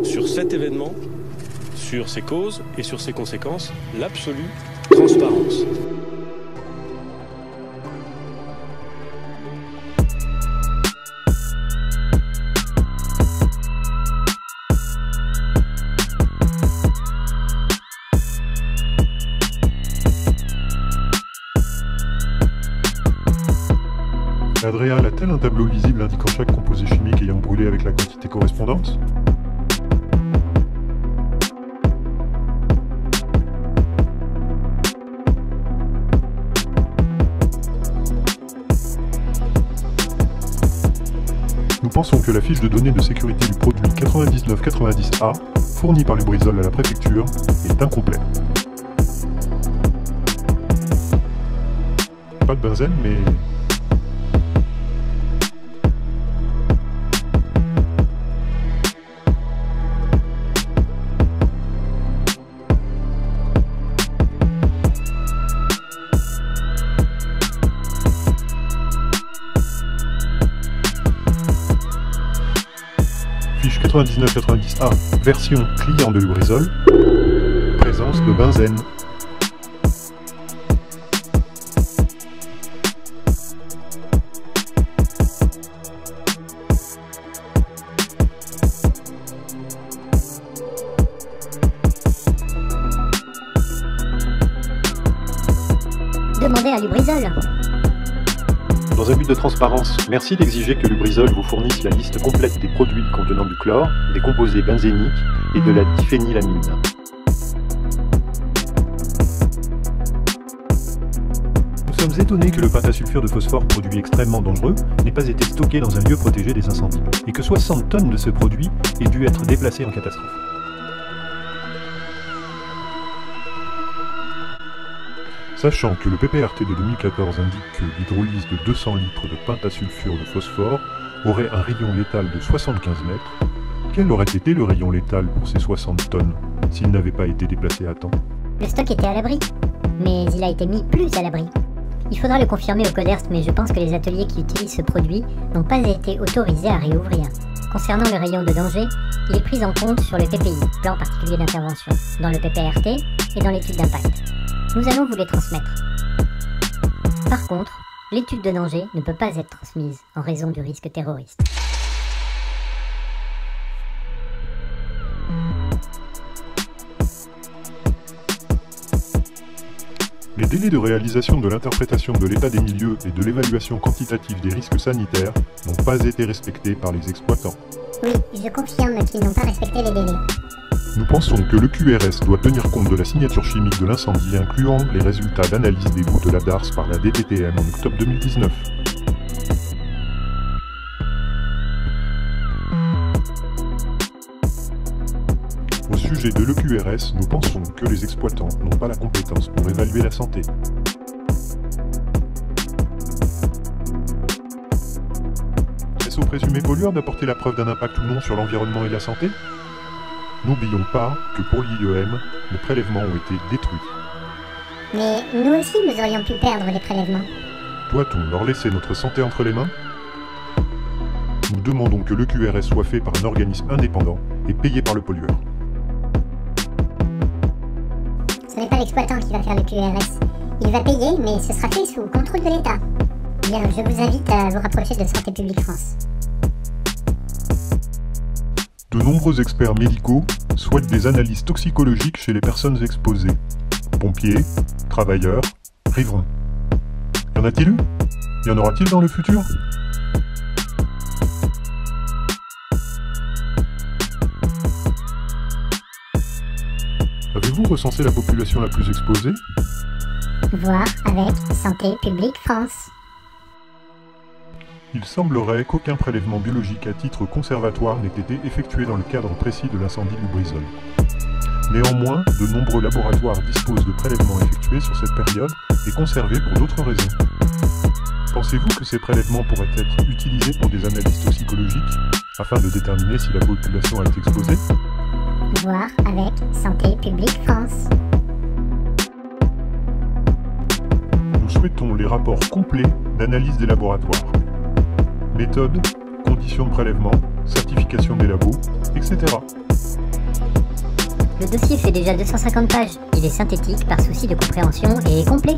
sur cet événement, sur ses causes et sur ses conséquences, l'absolue transparence. L'Adréal a-t-elle un tableau lisible indiquant chaque composé chimique ayant brûlé avec la quantité correspondante? Nous pensons que la fiche de données de sécurité du produit 9990A, fournie par Lubrizol à la préfecture, est incomplète. Pas de benzène, mais... Fiche 9990A, version client de Lubrizol, présence de benzène. Demandez à Lubrizol. Dans un but de transparence, merci d'exiger que Lubrizol vous fournisse la liste complète des produits contenant du chlore, des composés benzéniques et de la diphénylamine. Nous sommes étonnés que le pentasulfure de phosphore, produit extrêmement dangereux, n'ait pas été stocké dans un lieu protégé des incendies, et que 60 tonnes de ce produit aient dû être déplacées en catastrophe. Sachant que le PPRT de 2014 indique que l'hydrolyse de 200 litres de pentasulfure de phosphore aurait un rayon létal de 75 mètres, quel aurait été le rayon létal pour ces 60 tonnes s'il n'avait pas été déplacé à temps? Le stock était à l'abri, mais il a été mis plus à l'abri. Il faudra le confirmer au CODERST, mais je pense que les ateliers qui utilisent ce produit n'ont pas été autorisés à réouvrir. Concernant le rayon de danger, il est pris en compte sur le PPI, plan particulier d'intervention, dans le PPRT et dans l'étude d'impact. Nous allons vous les transmettre. Par contre, l'étude de danger ne peut pas être transmise en raison du risque terroriste. Les délais de réalisation de l'interprétation de l'état des milieux et de l'évaluation quantitative des risques sanitaires n'ont pas été respectés par les exploitants. Oui, je confirme qu'ils n'ont pas respecté les délais. Nous pensons que le QRS doit tenir compte de la signature chimique de l'incendie, incluant les résultats d'analyse des bouts de la DARS par la DTTM en octobre 2019. Au sujet de l'EQRS, nous pensons que les exploitants n'ont pas la compétence pour évaluer la santé. Est-ce au présumé pollueur d'apporter la preuve d'un impact ou non sur l'environnement et la santé? N'oublions pas que pour l'IEM, les prélèvements ont été détruits. Mais nous aussi, nous aurions pu perdre les prélèvements. Doit-on leur laisser notre santé entre les mains? Nous demandons que l'EQRS soit fait par un organisme indépendant et payé par le pollueur. Ce n'est pas l'exploitant qui va faire le QRS. Il va payer, mais ce sera fait sous contrôle de l'État. Bien, je vous invite à vous rapprocher de Santé publique France. De nombreux experts médicaux souhaitent des analyses toxicologiques chez les personnes exposées. Pompiers, travailleurs, riverains. Y en a-t-il? Y en aura-t-il dans le futur? Avez-vous recensé la population la plus exposée? Voir avec Santé publique France. Il semblerait qu'aucun prélèvement biologique à titre conservatoire n'ait été effectué dans le cadre précis de l'incendie Lubrizol. Néanmoins, de nombreux laboratoires disposent de prélèvements effectués sur cette période et conservés pour d'autres raisons. Pensez-vous que ces prélèvements pourraient être utilisés pour des analyses toxicologiques afin de déterminer si la population a été exposée? Voir avec Santé publique France. Nous souhaitons les rapports complets d'analyse des laboratoires. Méthode, conditions de prélèvement, certification des labos, etc. Le dossier fait déjà 250 pages. Il est synthétique par souci de compréhension et complet.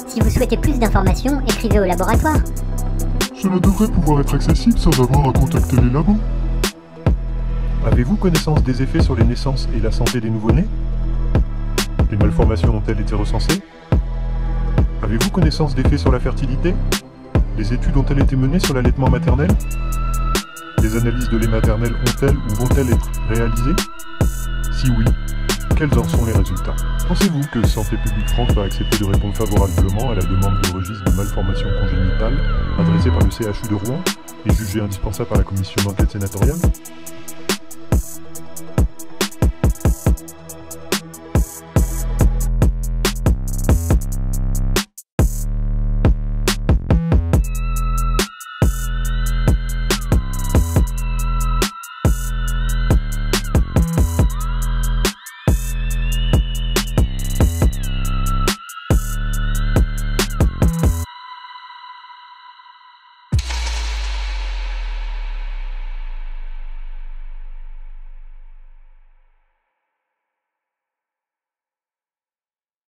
Si vous souhaitez plus d'informations, écrivez au laboratoire. Cela devrait pouvoir être accessible sans avoir à contacter les labos. Avez-vous connaissance des effets sur les naissances et la santé des nouveau-nés? Les malformations ont-elles été recensées? Avez-vous connaissance d'effets sur la fertilité? Les études ont-elles été menées sur l'allaitement maternel? Les analyses de lait maternel ont-elles ou vont-elles être réalisées? Si oui, quels en sont les résultats? Pensez-vous que Santé publique France va accepter de répondre favorablement à la demande de registre de malformations congénitales adressée par le CHU de Rouen et jugée indispensable par la commission d'enquête sénatoriale?